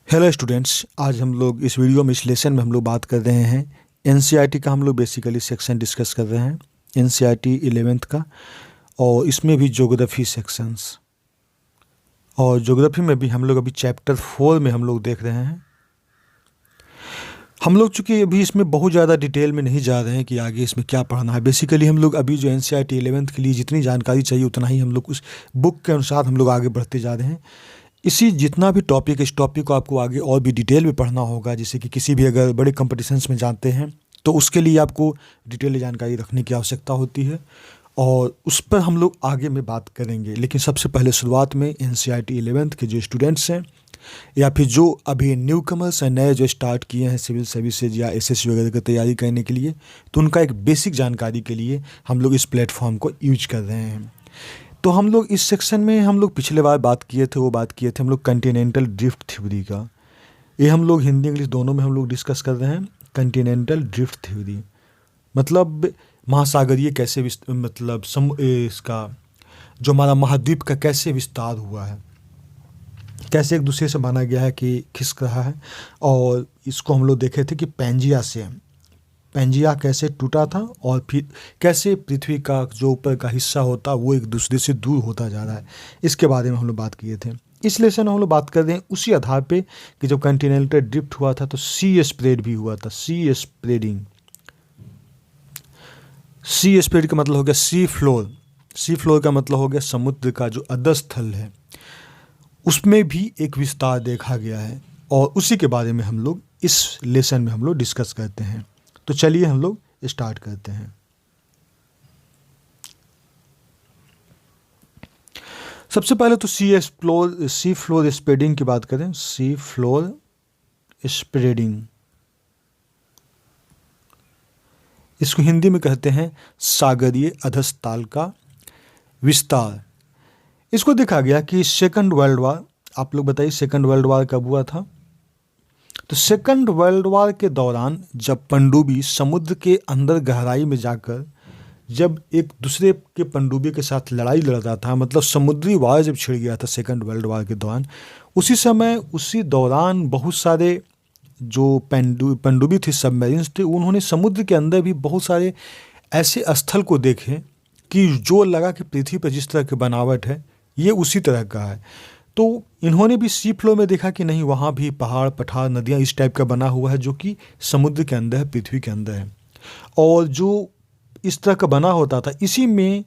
Hello students, आज हम लोग इस वीडियो में इस लेसन में हम लोग बात कर रहे हैं एनसीईआरटी का। हम लोग बेसिकली सेक्शन डिस्कस कर रहे हैं एनसीईआरटी 11th का, और इसमें भी ज्योग्राफी सेक्शंस। और ज्योग्राफी में भी हम लोग अभी चैप्टर 4 में हम लोग देख रहे हैं। हम लोग चूँकि अभी इसमें बहुत ज़्यादा डिटेल में नहीं जा रहे हैं कि आगे इसमें क्या पढ़ना है। बेसिकली हम लोग अभी जो एनसीईआरटी 11th के लिए जितनी जानकारी चाहिए उतना ही हम लोग उस बुक के अनुसार हम लोग आगे बढ़ते जा रहे हैं। इसी जितना भी टॉपिक, इस टॉपिक को आपको आगे और भी डिटेल में पढ़ना होगा, जैसे कि किसी भी अगर बड़े कंपटीशंस में जाते हैं तो उसके लिए आपको डिटेल जानकारी रखने की आवश्यकता होती है, और उस पर हम लोग आगे में बात करेंगे। लेकिन सबसे पहले शुरुआत में एनसीईआरटी 11th के जो स्टूडेंट्स हैं या फिर जो अभी न्यू कमर्स हैं, नए जो स्टार्ट किए हैं सिविल सर्विसेज या एसएससी वगैरह की तैयारी करने के लिए, तो उनका एक बेसिक जानकारी के लिए हम लोग इस प्लेटफॉर्म को यूज कर रहे हैं। तो हम लोग इस सेक्शन में हम लोग पिछले बार बात किए थे हम लोग कंटिनेंटल ड्रिफ्ट थ्योरी का। ये हम लोग हिंदी इंग्लिश दोनों में हम लोग डिस्कस कर रहे हैं। कंटिनेंटल ड्रिफ्ट थ्योरी मतलब महासागरीय कैसे मतलब इसका जो हमारा महाद्वीप का कैसे विस्तार हुआ है, कैसे एक दूसरे से माना गया है कि खिसक रहा है। और इसको हम लोग देखे थे कि पैंजिया कैसे टूटा था, और फिर कैसे पृथ्वी का जो ऊपर का हिस्सा होता वो एक दूसरे से दूर होता जा रहा है। इसके बारे में हम लोग बात किए थे। इस लेसन में हम लोग बात कर रहे हैं उसी आधार पे कि जब कंटिनेंटल ड्रिफ्ट हुआ था तो सी स्प्रेड भी हुआ था। सी स्प्रेड का मतलब हो गया सी फ्लोर। सी फ्लोर का मतलब हो गया समुद्र का जो अधस्थल है उसमें भी एक विस्तार देखा गया है, और उसी के बारे में हम लोग इस लेसन में हम लोग डिस्कस करते हैं। तो चलिए हम लोग स्टार्ट करते हैं। सबसे पहले तो सी फ्लोर स्प्रेडिंग की बात करें। सी फ्लोर स्प्रेडिंग, इसको हिंदी में कहते हैं सागरीय अधस्थल का विस्तार। इसको देखा गया कि सेकंड वर्ल्ड वार, आप लोग बताइए सेकंड वर्ल्ड वार कब हुआ था? तो सेकंड वर्ल्ड वार के दौरान जब पनडुब्बी समुद्र के अंदर गहराई में जाकर जब एक दूसरे के पनडुब्बी के साथ लड़ाई लड़ रहा था, मतलब समुद्री वार जब छिड़ गया था सेकंड वर्ल्ड वार के दौरान, उसी दौरान बहुत सारे जो पनडुब्बी थे, सबमरीन्स थे, उन्होंने समुद्र के अंदर भी बहुत सारे ऐसे स्थल को देखे कि जो लगा कि पृथ्वी पर जिस तरह की बनावट है ये उसी तरह का है। तो इन्होंने भी सी फ्लो में देखा कि नहीं, वहाँ भी पहाड़ पठार नदियाँ इस टाइप का बना हुआ है जो कि समुद्र के अंदर है, पृथ्वी के अंदर है। और जो इस तरह का बना होता था, इसी में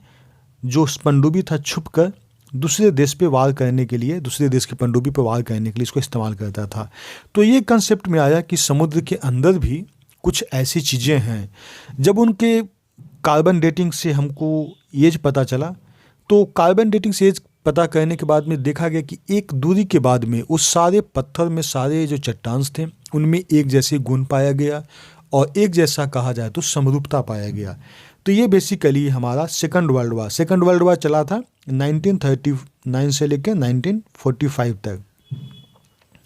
जो पनडुब्बी था छुपकर दूसरे देश पे वार करने के लिए, दूसरे देश की पनडुब्बी पे वार करने के लिए इसको इस्तेमाल करता था। तो ये कंसेप्ट में आया कि समुद्र के अंदर भी कुछ ऐसी चीज़ें हैं। जब उनके कार्बन डेटिंग से हमको एज पता चला, तो कार्बन डेटिंग से एज पता करने के बाद में देखा गया कि एक दूरी के बाद में उस सारे पत्थर में सारे जो चट्टान थे उनमें एक जैसे गुण पाया गया, और एक जैसा कहा जाए तो समरूपता पाया गया। तो ये बेसिकली हमारा सेकंड वर्ल्ड वार चला था 1939 से लेकर 1945 तक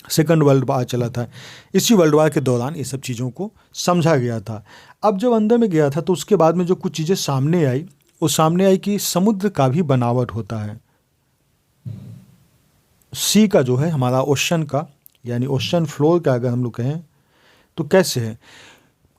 सेकंड वर्ल्ड वार चला था। इसी वर्ल्ड वार के दौरान ये सब चीज़ों को समझा गया था। अब जब अंदर में गया था तो उसके बाद में जो कुछ चीज़ें सामने आई, वो सामने आई कि समुद्र का भी बनावट होता है। सी का जो है हमारा ओशन का, यानी ओशन फ्लोर का अगर हम लोग कहें तो कैसे है,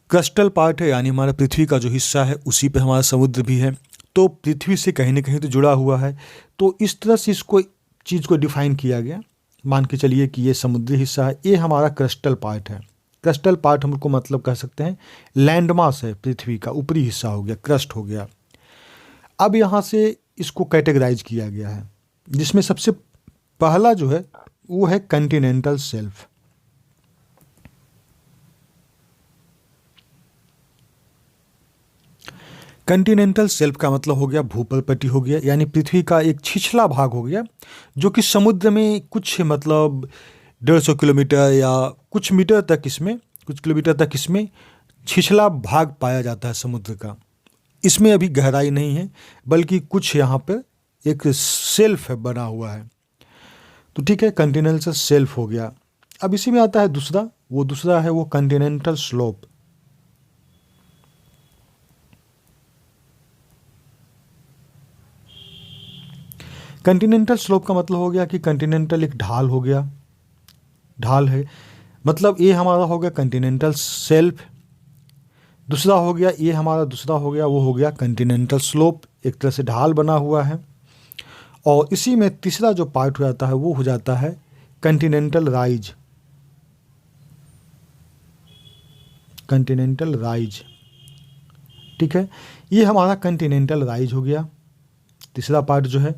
क्रस्टल पार्ट है, यानी हमारा पृथ्वी का जो हिस्सा है उसी पे हमारा समुद्र भी है, तो पृथ्वी से कहीं ना कहीं तो जुड़ा हुआ है। तो इस तरह से इसको चीज़ को डिफाइन किया गया। मान के चलिए कि ये समुद्री हिस्सा है, ये हमारा क्रस्टल पार्ट है। क्रस्टल पार्ट हमको मतलब कह सकते हैं लैंडमास है, पृथ्वी का ऊपरी हिस्सा हो गया, क्रस्ट हो गया। अब यहाँ से इसको कैटेगराइज किया गया है, जिसमें सबसे पहला जो है वो है कंटिनेंटल शेल्फ। कंटिनेंटल शेल्फ का मतलब हो गया भूपर्पट्टी हो गया, यानी पृथ्वी का एक छिछला भाग हो गया जो कि समुद्र में कुछ मतलब 150 किलोमीटर या कुछ मीटर तक इसमें, कुछ किलोमीटर तक इसमें छिछला भाग पाया जाता है समुद्र का। इसमें अभी गहराई नहीं है, बल्कि कुछ यहाँ पर एक शेल्फ है बना हुआ है। तो ठीक है, कंटिनेंटल शेल्फ हो गया। अब इसी में आता है दूसरा है वो कंटिनेंटल स्लोप। कंटिनेंटल स्लोप का मतलब हो गया कि कंटिनेंटल एक ढाल हो गया, ढाल है। मतलब ये हमारा हो गया कंटिनेंटल शेल्फ, दूसरा हो गया ये हमारा, दूसरा हो गया वो हो गया कंटिनेंटल स्लोप, एक तरह से ढाल बना हुआ है। और इसी में तीसरा जो पार्ट हो जाता है वो हो जाता है कंटिनेंटल राइज, कंटिनेंटल राइज, ठीक है। ये हमारा कंटिनेंटल राइज हो गया, तीसरा पार्ट जो है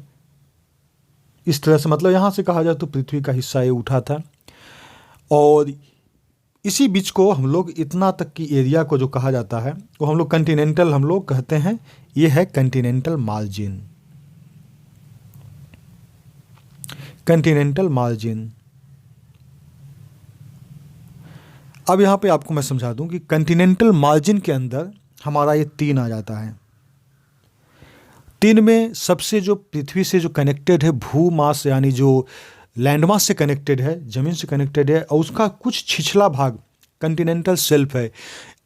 इस तरह से, मतलब यहाँ से कहा जाए तो पृथ्वी का हिस्सा ये उठा था। और इसी बीच को हम लोग इतना तक की एरिया को जो कहा जाता है वो हम लोग कंटिनेंटल हम लोग कहते हैं, ये है कंटिनेंटल मार्जिन, कंटिनेंटल मार्जिन। अब यहाँ पे आपको मैं समझा दूं कि कंटिनेंटल मार्जिन के अंदर हमारा ये 3 आ जाता है। 3 में सबसे जो पृथ्वी से जो कनेक्टेड है, भू मास यानी जो लैंड मास से कनेक्टेड है, ज़मीन से कनेक्टेड है, और उसका कुछ छिछला भाग कंटिनेंटल शेल्फ है।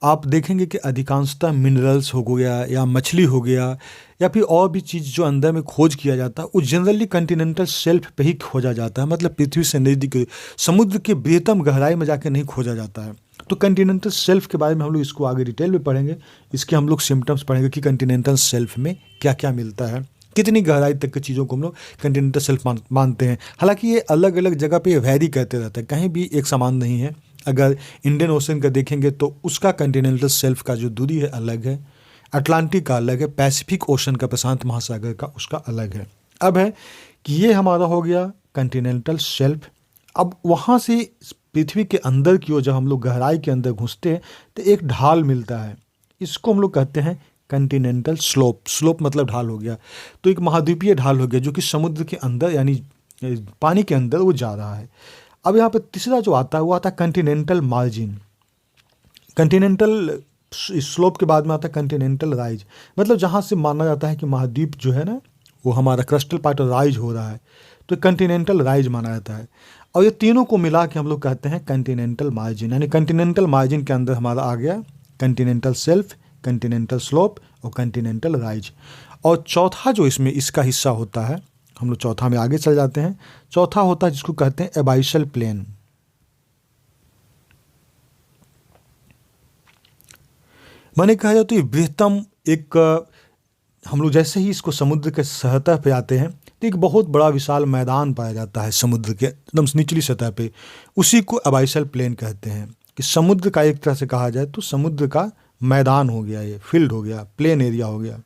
आप देखेंगे कि अधिकांशतः मिनरल्स हो गया या मछली हो गया या फिर और भी चीज़ जो अंदर में खोज किया जाता है वो जनरली कंटिनेंटल शेल्फ पे ही खोजा जाता है। मतलब पृथ्वी से नज़दीक समुद्र के बृहत्तम गहराई में जाके नहीं खोजा जाता है। तो कंटिनेंटल शेल्फ के बारे में हम लोग इसको आगे डिटेल में पढ़ेंगे, इसके हम लोग सिम्टम्स पढ़ेंगे कि कंटिनेंटल शेल्फ में क्या क्या मिलता है, कितनी गहराई तक की चीज़ों को हम लोग कंटिनेंटल शेल्फ मानते हैं। हालांकि ये अलग अलग जगह पे वैरी करते रहता है, कहीं भी एक समान नहीं है। अगर इंडियन ओशन का देखेंगे तो उसका कंटिनेंटल शेल्फ का जो दूरी है अलग है, अटलांटिक का अलग है, पैसिफिक ओशन का, प्रशांत महासागर का, उसका अलग है। अब है कि ये हमारा हो गया कंटिनेंटल शेल्फ। अब वहाँ से पृथ्वी के अंदर की ओर जब हम लोग गहराई के अंदर घुसते हैं तो एक ढाल मिलता है, इसको हम लोग कहते हैं कंटिनेंटल स्लोप। स्लोप मतलब ढाल हो गया, तो एक महाद्वीपीय ढाल हो गया जो कि समुद्र के अंदर यानी पानी के अंदर वो जा रहा है। अब यहाँ पे तीसरा जो आता है वो आता है कंटिनेंटल मार्जिन। कंटिनेंटल स्लोप के बाद में आता है कंटिनेंटल राइज, मतलब जहाँ से माना जाता है कि महाद्वीप जो है ना वो हमारा क्रस्टल पार्ट राइज हो रहा है, तो कंटिनेंटल राइज माना जाता है। और ये तीनों को मिला के हम लोग कहते हैं कंटिनेंटल मार्जिन। यानी कंटिनेंटल मार्जिन के अंदर हमारा आ गया कंटिनेंटल शेल्फ, कंटिनेंटल स्लोप और कंटिनेंटल राइज। और चौथा जो इसमें इसका हिस्सा होता है, हम लोग चौथा में आगे चल जाते हैं। चौथा होता है जिसको कहते हैं एबाइसल प्लेन। मैंने कहा जाए तो ये बृहत्तम एक, हम लोग जैसे ही इसको समुद्र के सतह पे आते हैं तो एक बहुत बड़ा विशाल मैदान पाया जाता है समुद्र के एकदम निचली सतह पे, उसी को एबाइसल प्लेन कहते हैं। कि समुद्र का एक तरह से कहा जाए तो समुद्र का मैदान हो गया, ये फील्ड हो गया, प्लेन एरिया हो गया,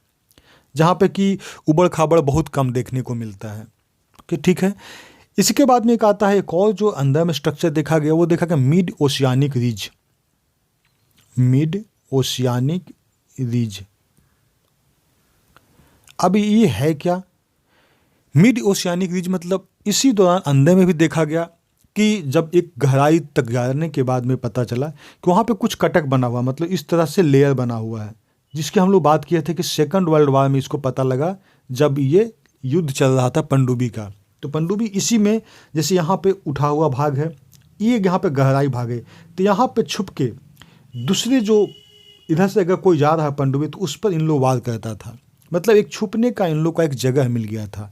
जहाँ पे कि उबड़ खाबड़ बहुत कम देखने को मिलता है। कि ठीक है, इसके बाद में एक आता है एक और जो अंदर में स्ट्रक्चर देखा गया, वो देखा गया mid oceanic ridge. Mid oceanic ridge, अब ये है क्या? मिड ओशियानिक रिज मतलब इसी दौरान अंदर में भी देखा गया कि जब एक गहराई तक जाने के बाद में पता चला कि वहाँ पे कुछ कटक बना हुआ, मतलब इस तरह से लेयर बना हुआ है, जिसकी हम लोग बात किए थे कि सेकंड वर्ल्ड वॉर में इसको पता लगा जब ये युद्ध चल रहा था पनडुब्बी का। तो पनडुब्बी इसी में, जैसे यहाँ पे उठा हुआ भाग है, ये यहाँ पे गहराई भाग है, तो यहाँ पे छुप के दूसरे जो इधर से अगर कोई जा रहा है पनडुब्बी तो उस पर इन लोग वार करता था। मतलब एक छुपने का इन लोग का एक जगह मिल गया था।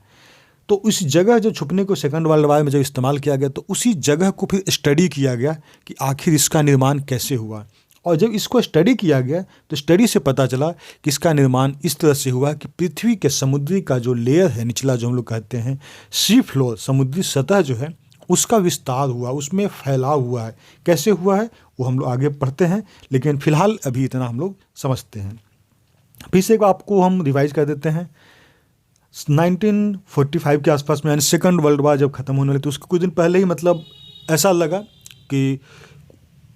तो उस जगह जो छुपने को सेकंड वर्ल्ड वॉर में जब इस्तेमाल किया गया तो उसी जगह को फिर स्टडी किया गया कि आखिर इसका निर्माण कैसे हुआ। और जब इसको स्टडी किया गया तो स्टडी से पता चला कि इसका निर्माण इस तरह से हुआ कि पृथ्वी के समुद्री का जो लेयर है निचला, जो हम लोग कहते हैं सी फ्लोर, समुद्री सतह जो है उसका विस्तार हुआ, उसमें फैलाव हुआ है। कैसे हुआ है वो हम लोग आगे पढ़ते हैं, लेकिन फिलहाल अभी इतना हम लोग समझते हैं। फिर से आपको हम रिवाइज कर देते हैं। 1945 के आसपास में, यानी सेकंड वर्ल्ड वॉर जब ख़त्म होने लगी तो उसके कुछ दिन पहले ही मतलब ऐसा लगा कि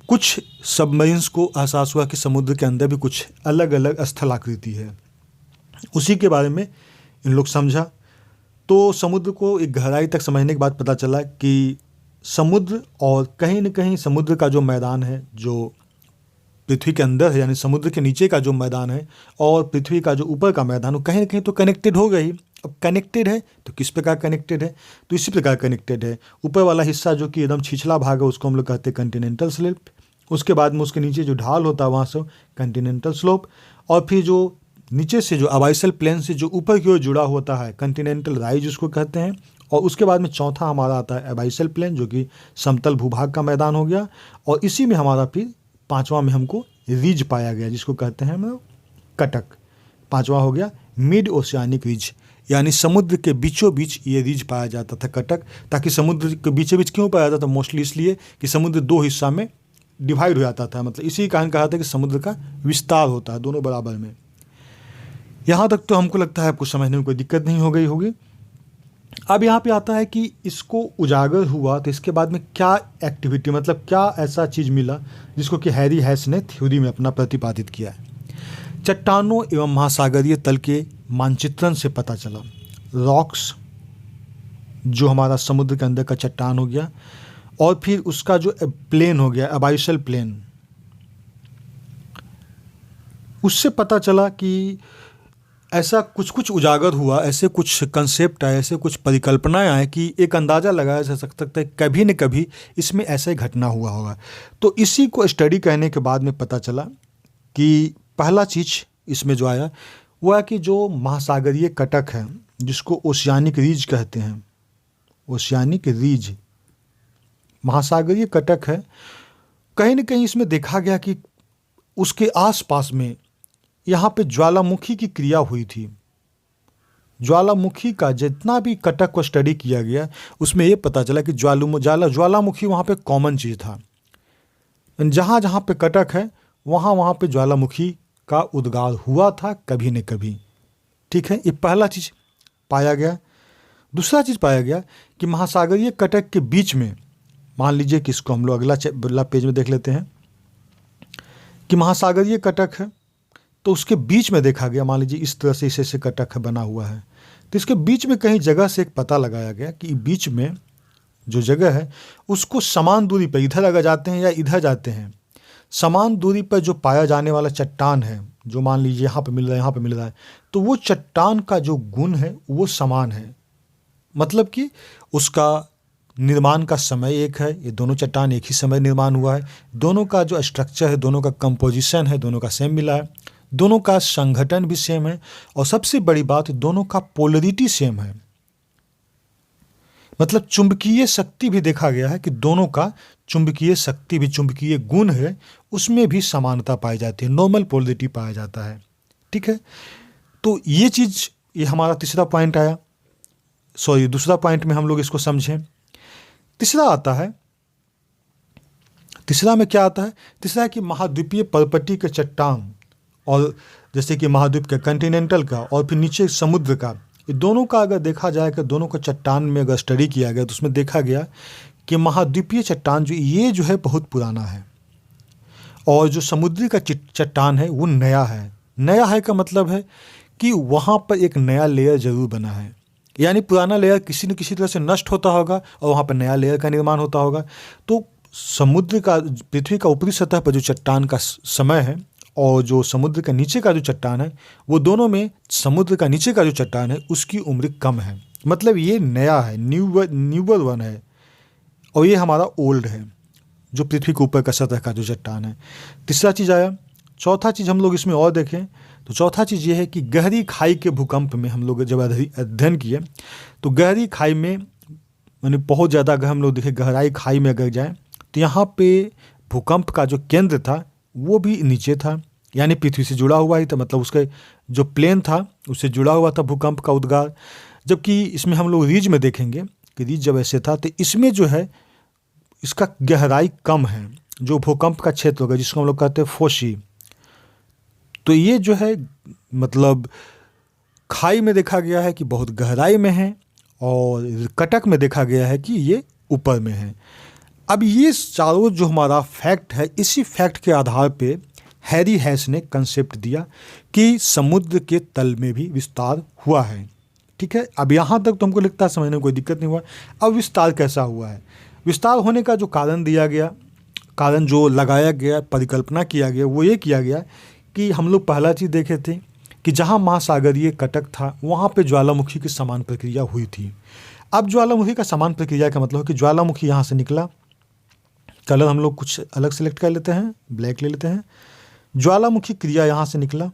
कुछ सबमरीन्स को एहसास हुआ कि समुद्र के अंदर भी कुछ अलग अलग स्थलाकृति है। उसी के बारे में इन लोग समझा। तो समुद्र को एक गहराई तक समझने के बाद पता चला कि समुद्र और कहीं न कहीं समुद्र का जो मैदान है, जो पृथ्वी के अंदर है, यानी समुद्र के नीचे का जो मैदान है और पृथ्वी का जो ऊपर का मैदान है, कहीं न कहीं तो कनेक्टेड हो गई। अब कनेक्टेड है तो किस प्रकार कनेक्टेड है? तो इसी प्रकार कनेक्टेड है। ऊपर वाला हिस्सा जो कि एकदम छिछला भाग है उसको हम लोग कहते हैं कंटिनेंटल स्लेप, उसके बाद में उसके नीचे जो ढाल होता है वहाँ से कंटिनेंटल स्लोप, और फिर जो नीचे से जो एबाइसल प्लेन से जो ऊपर की ओर जुड़ा होता है कंटिनेंटल राइज उसको कहते हैं, और उसके बाद में चौथा हमारा आता है एबाइसल प्लेन, जो कि समतल भूभाग का मैदान हो गया। और इसी में हमारा फिर पांचवा में हमको रिज पाया गया, जिसको कहते हैं हम कटक। पांचवा हो गया मिड ओशियानिक रिज, यानी समुद्र के बीचों बीच ये रिज पाया जाता था कटक। ताकि समुद्र के बीचों बीच क्यों पाया जाता था? मोस्टली इसलिए कि समुद्र दो हिस्सा में डिवाइड हो जाता था, मतलब इसी कारण कहा था कि समुद्र का विस्तार होता है दोनों बराबर में। यहाँ तक तो हमको लगता है आपको समझने में कोई दिक्कत नहीं हो गई होगी। अब यहाँ पे आता है कि इसको उजागर हुआ तो इसके बाद में क्या एक्टिविटी, मतलब क्या ऐसा चीज़ मिला जिसको कि हैरी हैस ने थ्योरी में अपना प्रतिपादित किया है। चट्टानों एवं महासागरीय तल के मानचित्रण से पता चला, रॉक्स जो हमारा समुद्र के अंदर का चट्टान हो गया, और फिर उसका जो प्लेन हो गया एबाइसल प्लेन, उससे पता चला कि ऐसा कुछ कुछ उजागर हुआ, ऐसे कुछ कंसेप्ट आए, ऐसे कुछ परिकल्पनाएं आए कि एक अंदाज़ा लगाया जा सकता है कभी न कभी इसमें ऐसा ही घटना हुआ होगा। तो इसी को स्टडी करने के बाद में पता चला कि पहला चीज़ इसमें जो आया वो है कि जो महासागरीय कटक है, जिसको ओशियानिक रीज कहते हैं, ओशियानिक रीज महासागरीय कटक है, कहीं न कहीं इसमें देखा गया कि उसके आसपास में यहाँ पे ज्वालामुखी की क्रिया हुई थी। ज्वालामुखी का जितना भी कटक को स्टडी किया गया उसमें ये पता चला कि ज्वालामुखी वहाँ पे कॉमन चीज़ था। जहाँ जहाँ पे कटक है वहाँ वहाँ पे ज्वालामुखी का उद्गार हुआ था कभी न कभी। ठीक है, ये पहला चीज़ पाया गया। दूसरा चीज़ पाया गया कि महासागरीय कटक के बीच में, मान लीजिए कि इसको हम लोग अगला पेज में देख लेते हैं कि महासागरीय कटक है तो उसके बीच में देखा गया, मान लीजिए इस तरह से इसे कटक बना हुआ है, तो इसके बीच में कहीं जगह से एक पता लगाया गया कि बीच में जो जगह है उसको समान दूरी पर, इधर अगर जाते हैं या इधर जाते हैं, समान दूरी पर जो पाया जाने वाला चट्टान है, जो मान लीजिए यहाँ पे मिल रहा है, यहाँ पे मिल रहा है, तो वो चट्टान का जो गुण है वो समान है। मतलब कि उसका निर्माण का समय एक है, ये दोनों चट्टान एक ही समय निर्माण हुआ है, दोनों का जो स्ट्रक्चर है, दोनों का कंपोजिशन है, दोनों का सेम मिला है, दोनों का संगठन भी सेम है, और सबसे बड़ी बात दोनों का पोलरिटी सेम है। मतलब चुंबकीय शक्ति भी देखा गया है कि दोनों का चुंबकीय शक्ति भी, चुंबकीय गुण है, उसमें भी समानता पाई जाती है, नॉर्मल पोलरिटी पाया जाता है। ठीक है, तो ये चीज़, ये हमारा तीसरा पॉइंट आया, दूसरा पॉइंट में हम लोग इसको समझें। तीसरा आता है, तीसरा में क्या आता है? तीसरा है कि महाद्वीपीय पर्पटी के चट्टान, और जैसे कि महाद्वीप के कॉन्टिनेंटल का और फिर नीचे समुद्र का, ये दोनों का अगर देखा जाए कि दोनों का चट्टान में अगर स्टडी किया गया तो उसमें देखा गया कि महाद्वीपीय चट्टान जो है बहुत पुराना है, और जो समुद्री का चट्टान है वो नया है। नया है का मतलब है कि वहाँ पर एक नया लेयर जरूर बना है, यानी पुराना लेयर किसी न किसी तरह से नष्ट होता होगा और वहाँ पर नया लेयर का निर्माण होता होगा। तो समुद्र का, पृथ्वी का ऊपरी सतह पर जो चट्टान का समय है और जो समुद्र का नीचे का जो चट्टान है, वो दोनों में समुद्र का नीचे का जो चट्टान है उसकी उम्र कम है, मतलब ये नया है, न्यूअर वन है, और ये हमारा ओल्ड है जो पृथ्वी के ऊपर का सतह का जो चट्टान है। तीसरा चीज़ आया। चौथा चीज़ हम लोग इसमें और देखें तो चौथा चीज़ ये है कि गहरी खाई के भूकंप में हम लोग जब अध्ययन किए तो गहरी खाई में, यानी बहुत ज़्यादा अगर हम लोग देखें गहराई खाई में अगर जाएँ तो यहाँ पे भूकंप का जो केंद्र था वो भी नीचे था, यानी पृथ्वी से जुड़ा हुआ ही था, मतलब उसका जो प्लेन था उससे जुड़ा हुआ था भूकंप का उद्गार। जबकि इसमें हम लोग रीज में देखेंगे कि रीज जब ऐसे था तो इसमें जो है इसका गहराई कम है, जो भूकंप का क्षेत्र होगा जिसको हम लोग कहते हैं फोशी। तो ये जो है मतलब खाई में देखा गया है कि बहुत गहराई में है, और कटक में देखा गया है कि ये ऊपर में है। अब ये चारों जो हमारा फैक्ट है, इसी फैक्ट के आधार पे हैरी हैस ने कंसेप्ट दिया कि समुद्र के तल में भी विस्तार हुआ है। ठीक है, अब यहाँ तक तो हमको लगता है समझने में कोई दिक्कत नहीं हुआ। अब विस्तार कैसा हुआ है? विस्तार होने का जो कारण दिया गया, कारण जो लगाया गया, परिकल्पना किया गया, वो ये किया गया कि हम लोग पहला चीज़ देखे थे कि जहाँ महासागरीय कटक था वहाँ पे ज्वालामुखी की समान प्रक्रिया हुई थी। अब ज्वालामुखी का समान प्रक्रिया का मतलब है कि ज्वालामुखी यहाँ से निकला, कलर हम लोग कुछ अलग सेलेक्ट कर लेते हैं, ब्लैक ले लेते हैं। ज्वालामुखी क्रिया यहाँ से निकला।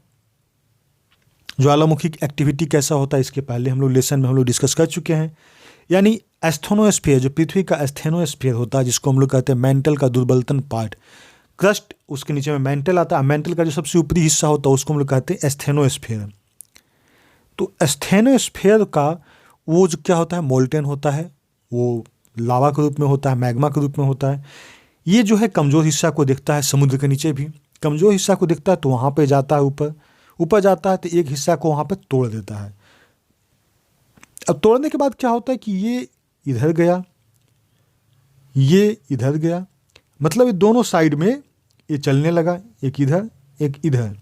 ज्वालामुखी की एक्टिविटी कैसा होता है इसके पहले हम लोग लेसन में हम लोग डिस्कस कर चुके हैं। यानी एस्थेनोस्फीयर, जो पृथ्वी का एस्थेनोस्फीयर होता है, जिसको हम लोग कहते हैं मेंटल का दुर्बलतम पार्ट, क्रस्ट उसके नीचे में मेंटल आता है, मेंटल का जो सबसे ऊपरी हिस्सा होता है उसको हम लोग कहते हैं एस्थेनोस्फीयर। तो एस्थेनोस्फीयर का वो जो क्या होता है, मोल्टेन होता है, वो लावा के रूप में होता है, मैग्मा के रूप में होता है। ये जो है कमज़ोर हिस्सा को दिखता है, समुद्र के नीचे भी कमज़ोर हिस्सा को दिखता है, तो वहाँ पे जाता है ऊपर, ऊपर जाता है तो एक हिस्सा को वहाँ पे तोड़ देता है। अब तोड़ने के बाद क्या होता है कि ये इधर गया, ये इधर गया, मतलब ये दोनों साइड में ये चलने लगा, एक इधर एक इधर।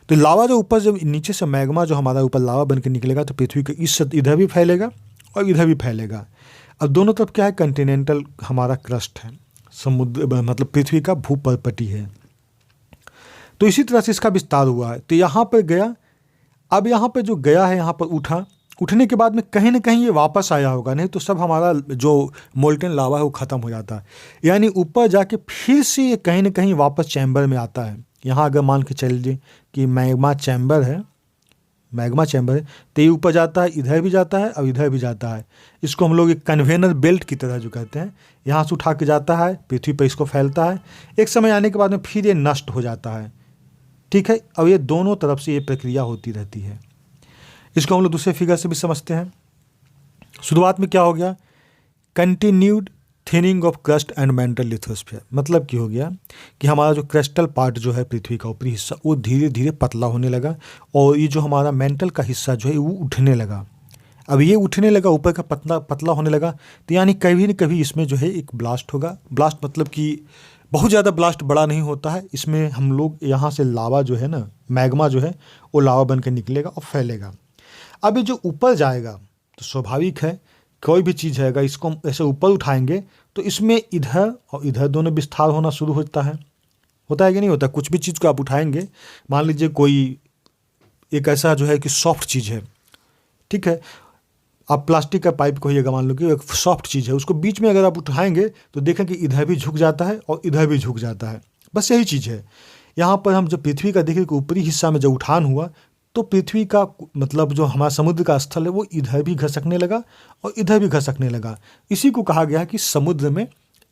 तो लावा जो ऊपर, जब नीचे से मैग्मा जो हमारा ऊपर लावा बन के निकलेगा तो पृथ्वी के इस इधर भी फैलेगा और इधर भी फैलेगा। अब दोनों तरफ क्या है, कंटिनेंटल हमारा क्रस्ट है, समुद्र मतलब पृथ्वी का भूपर्पटी है। तो इसी तरह से इसका विस्तार हुआ है। तो यहाँ पर गया, अब यहाँ पर जो गया है यहाँ पर उठा, उठने के बाद में कहीं ना कहीं ये वापस आया होगा, नहीं तो सब हमारा जो मोल्टेन लावा है वो ख़त्म हो जाता है। यानी ऊपर जाके फिर से ये कहीं ना कहीं वापस चैम्बर में आता है। यहाँ अगर मान के चल लीजिए कि मैग्मा चैम्बर है, मैग्मा चैम्बर है, तो ये ऊपर जाता है, इधर भी जाता है और इधर भी जाता है। इसको हम लोग एक कन्वेनर बेल्ट की तरह जो कहते हैं, यहाँ से उठा के जाता है, पृथ्वी पर इसको फैलता है, एक समय आने के बाद में फिर ये नष्ट हो जाता है। ठीक है, अब ये दोनों तरफ से ये प्रक्रिया होती रहती है। इसको हम लोग दूसरे फिगर से भी समझते हैं। शुरुआत में क्या हो गया, continued thinning of crust and mental lithosphere, मतलब क्या हो गया कि हमारा जो क्रिस्टल पार्ट जो है पृथ्वी का ऊपरी हिस्सा वो धीरे धीरे पतला होने लगा और ये जो हमारा मेंटल का हिस्सा जो है वो उठने लगा। अब ये उठने लगा, ऊपर का पतला पतला होने लगा, तो यानी कभी न कभी इसमें जो है एक ब्लास्ट होगा। ब्लास्ट मतलब कि बहुत ज़्यादा ब्लास्ट बड़ा नहीं होता है, इसमें हम लोग यहाँ से लावा जो है ना, मैग्मा जो है वो लावा बन के निकलेगा और फैलेगा। अब ये जो ऊपर जाएगा तो स्वाभाविक है, कोई भी चीज़ है अगर इसको हम ऐसे ऊपर उठाएंगे तो इसमें इधर और इधर दोनों विस्तार होना शुरू होता है कि नहीं होता। कुछ भी चीज़ को आप उठाएंगे, मान लीजिए कोई एक ऐसा जो है कि सॉफ्ट चीज़ है, ठीक है, आप प्लास्टिक का पाइप कहिएगा, मान लो कि एक सॉफ्ट चीज़ है, उसको बीच में अगर आप उठाएंगे तो देखें कि इधर भी झुक जाता है और इधर भी झुक जाता है। बस यही चीज़ है। यहाँ पर हम जब पृथ्वी का देखें कि ऊपरी हिस्सा में जब उठान हुआ तो पृथ्वी का मतलब जो हमारा समुद्र का स्थल है वो इधर भी घसकने लगा और इधर भी घसकने लगा। इसी को कहा गया है कि समुद्र में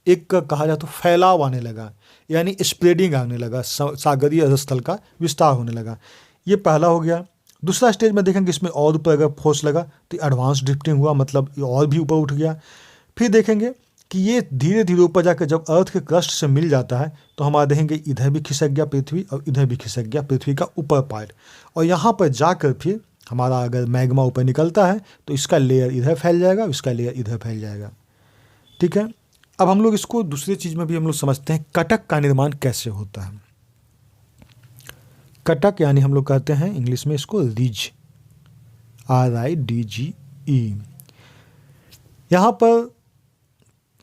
एक कहा जाए तो फैलाव आने लगा, यानी स्प्रेडिंग आने लगा, सागरीय अधस्थल का विस्तार होने लगा। ये पहला हो गया। दूसरा स्टेज में देखेंगे इसमें और ऊपर अगर फोर्स लगा तो एडवांस ड्रिफ्टिंग हुआ, मतलब ये और भी ऊपर उठ गया। फिर देखेंगे कि ये धीरे धीरे ऊपर जाकर जब अर्थ के क्रस्ट से मिल जाता है तो हमारा देखेंगे इधर भी खिसक गया पृथ्वी और इधर भी खिसक गया पृथ्वी का ऊपर पार्ट, और यहाँ पर जाकर फिर हमारा अगर मैग्मा ऊपर निकलता है तो इसका लेयर इधर फैल जाएगा, इसका लेयर इधर फैल जाएगा। ठीक है, अब हम लोग इसको दूसरी चीज़ में भी हम लोग समझते हैं, कटक का निर्माण कैसे होता है। कटक यानी हम लोग कहते हैं इंग्लिश में इसको रिज, RIDGE। यहाँ पर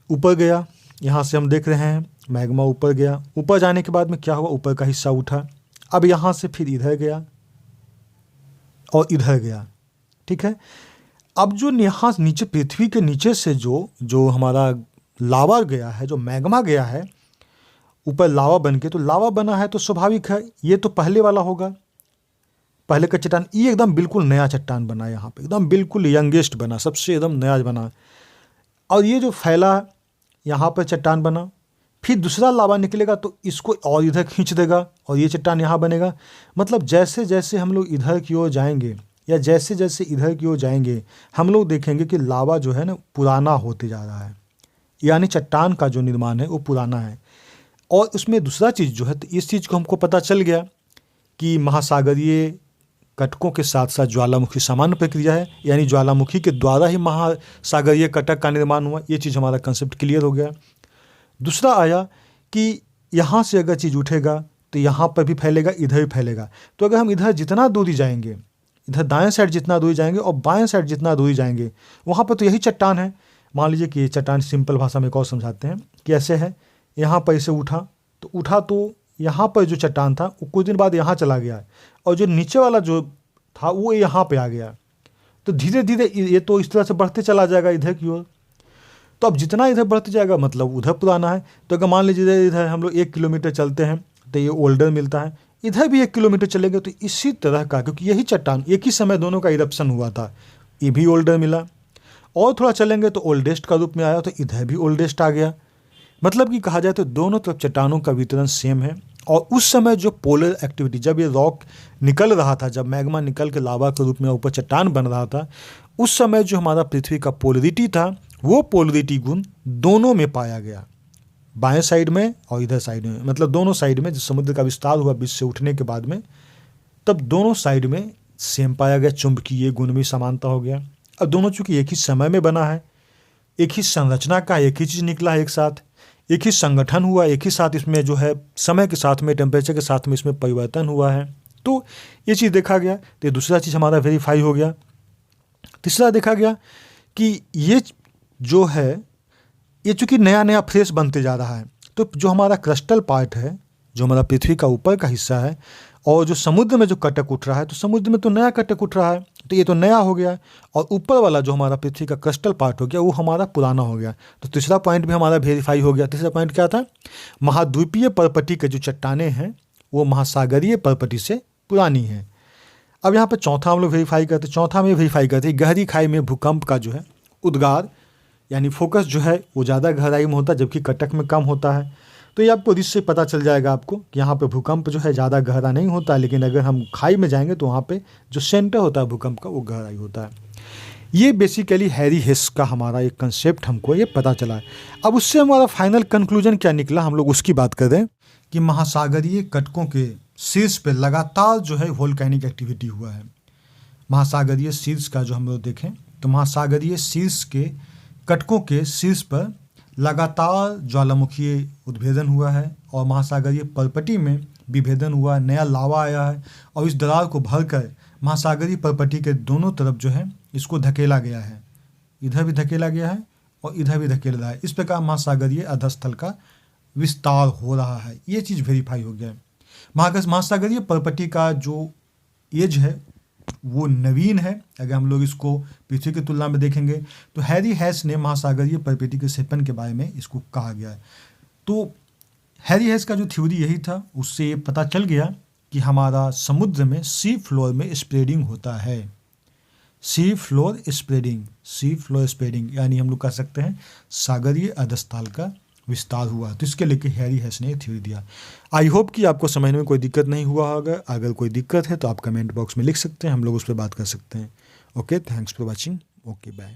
ऊपर गया, यहाँ से हम देख रहे हैं मैग्मा ऊपर गया, ऊपर जाने के बाद में क्या हुआ, ऊपर का हिस्सा उठा, अब यहाँ से फिर इधर गया और इधर गया। ठीक है, अब जो यहाँ नीचे पृथ्वी के नीचे से जो हमारा लावा गया है, जो मैग्मा गया है ऊपर लावा बन के, तो लावा बना है तो स्वाभाविक है ये तो पहले वाला होगा, पहले का चट्टान, ये एकदम बिल्कुल नया चट्टान बना, यहाँ पे एकदम बिल्कुल यंगेस्ट बना, सबसे एकदम नया बना। और ये जो फैला यहाँ पर चट्टान बना, फिर दूसरा लावा निकलेगा तो इसको और इधर खींच देगा और ये चट्टान यहाँ बनेगा। मतलब जैसे जैसे हम लोग इधर की ओर जाएंगे या जैसे जैसे इधर की ओर जाएंगे हम लोग देखेंगे कि लावा जो है ना पुराना होते जा रहा है, यानी चट्टान का जो निर्माण है वो पुराना है। और उसमें दूसरा चीज़ जो है, तो इस चीज़ को हमको पता चल गया कि महासागरीय कटकों के साथ साथ ज्वालामुखी सामान्य प्रक्रिया है, यानी ज्वालामुखी के द्वारा ही महासागरीय कटक का निर्माण हुआ। ये चीज़ हमारा कंसेप्ट क्लियर हो गया। दूसरा आया कि यहाँ से अगर चीज़ उठेगा तो यहाँ पर भी फैलेगा, इधर भी फैलेगा। तो अगर हम इधर जितना दूरी जाएंगे, इधर दाएं साइड जितना दूरी जाएंगे और बाएं साइड जितना दूरी जाएंगे, वहाँ पर तो यही चट्टान है। मान लीजिए कि ये चट्टान सिंपल भाषा में एक और समझाते हैं कि ऐसे है, यहाँ पर इसे उठा तो यहाँ पर जो चट्टान था वो कुछ दिन बाद यहाँ चला गया और जो नीचे वाला जो था वो यहाँ पे आ गया। तो धीरे धीरे ये तो इस तरह से बढ़ते चला जाएगा इधर की ओर। तो अब जितना इधर बढ़ते जाएगा मतलब उधर पुराना है। तो अगर मान लीजिए इधर हम लोग 1 किलोमीटर चलते हैं तो ये ओल्डर मिलता है, इधर भी 1 किलोमीटर चलेंगे तो इसी तरह का, क्योंकि यही चट्टान एक ही समय दोनों का इरप्शन हुआ था, ये भी ओल्डर मिला। और थोड़ा चलेंगे तो ओल्डेस्ट का रूप में आया, तो इधर भी ओल्डेस्ट आ गया। मतलब कि कहा जाए तो दोनों तरफ चट्टानों का वितरण सेम है। और उस समय जो पोलर एक्टिविटी, जब ये रॉक निकल रहा था, जब मैग्मा निकल के लावा के रूप में ऊपर चट्टान बन रहा था, उस समय जो हमारा पृथ्वी का पोलरिटी था, वो पोलरिटी गुण दोनों में पाया गया, बाएं साइड में और इधर साइड में। मतलब दोनों साइड में, जब समुद्र का विस्तार हुआ बीच से उठने के बाद में, तब दोनों साइड में सेम पाया गया, चुंबकीय गुण में समानता हो गया। अब दोनों चूंकि एक ही समय में बना है, एक ही संरचना का एक ही चीज़ निकला है, एक साथ एक ही संगठन हुआ, एक ही साथ इसमें जो है समय के साथ में, टेम्परेचर के साथ में इसमें परिवर्तन हुआ है, तो ये चीज़ देखा गया। तो दूसरा चीज़ हमारा वेरीफाई हो गया। तीसरा देखा गया कि ये जो है, ये चूँकि नया नया फ्रेश बनते जा रहा है, तो जो हमारा क्रिस्टल पार्ट है, जो हमारा पृथ्वी का ऊपर का हिस्सा है, और जो समुद्र में जो कटक उठ रहा है, तो समुद्र में तो नया कटक उठ रहा है, तो ये तो नया हो गया। और ऊपर वाला जो हमारा पृथ्वी का क्रिस्टल पार्ट हो गया, वो हमारा पुराना हो गया। तो तीसरा पॉइंट भी हमारा वेरीफाई हो गया। तीसरा पॉइंट क्या था? महाद्वीपीय परपटी के जो चट्टानें हैं, वो महासागरीय परपटी से पुरानी हैं। अब यहाँ पर चौथा हम लोग वेरीफाई करते, चौथा में वेरीफाई करते गहरी खाई में भूकंप का जो है उद्गार, यानी फोकस जो है वो ज़्यादा गहराई में होता है, जबकि कटक में कम होता है। तो ये आपको इससे पता चल जाएगा आपको कि यहाँ पे भूकंप जो है ज़्यादा गहरा नहीं होता, लेकिन अगर हम खाई में जाएंगे तो वहाँ पे जो सेंटर होता है भूकंप का, वो गहराई होता है। ये बेसिकली हैरी हेस का हमारा एक कंसेप्ट हमको ये पता चला है। अब उससे हमारा फाइनल कंक्लूजन क्या निकला, हम लोग उसकी बात करें कि महासागरीय कटकों के शीर्ष पे लगातार जो है वोल्केनिक एक्टिविटी हुआ है। महासागरीय शीर्ष का जो हम लोग देखें तो महासागरीय शीर्ष के कटकों के शीर्ष पर लगातार ज्वालामुखीय उद्भेदन हुआ है, और महासागरीय परपटी में विभेदन हुआ, नया लावा आया है, और इस दरार को भरकर महासागरीय परपटी के दोनों तरफ जो है इसको धकेला गया है। इधर भी धकेला गया है और इधर भी धकेला रहा है। इस प्रकार महासागरीय अधस्थल का विस्तार हो रहा है। ये चीज़ वेरीफाई हो गया है। महासागरीय परपटी का जो एज है वो नवीन है। अगर हम लोग इसको पृथ्वी की तुलना में देखेंगे तो हैरी हेस ने महासागरीय परपटी के सेपन के बारे में इसको कहा गया है। तो हैरी हेस का जो थ्योरी यही था, उससे ये पता चल गया कि हमारा समुद्र में सी फ्लोर में स्प्रेडिंग होता है। सी फ्लोर स्प्रेडिंग यानी हम लोग कह सकते हैं सागरीय अधस्थल का विस्तार हुआ। तो इसके लेके हैरी हेस ने थ्योरी दिया। आई होप कि आपको समझने में कोई दिक्कत नहीं हुआ होगा। अगर कोई दिक्कत है तो आप कमेंट बॉक्स में लिख सकते हैं, हम लोग उस पर बात कर सकते हैं। Okay, thanks for watching. Okay, bye.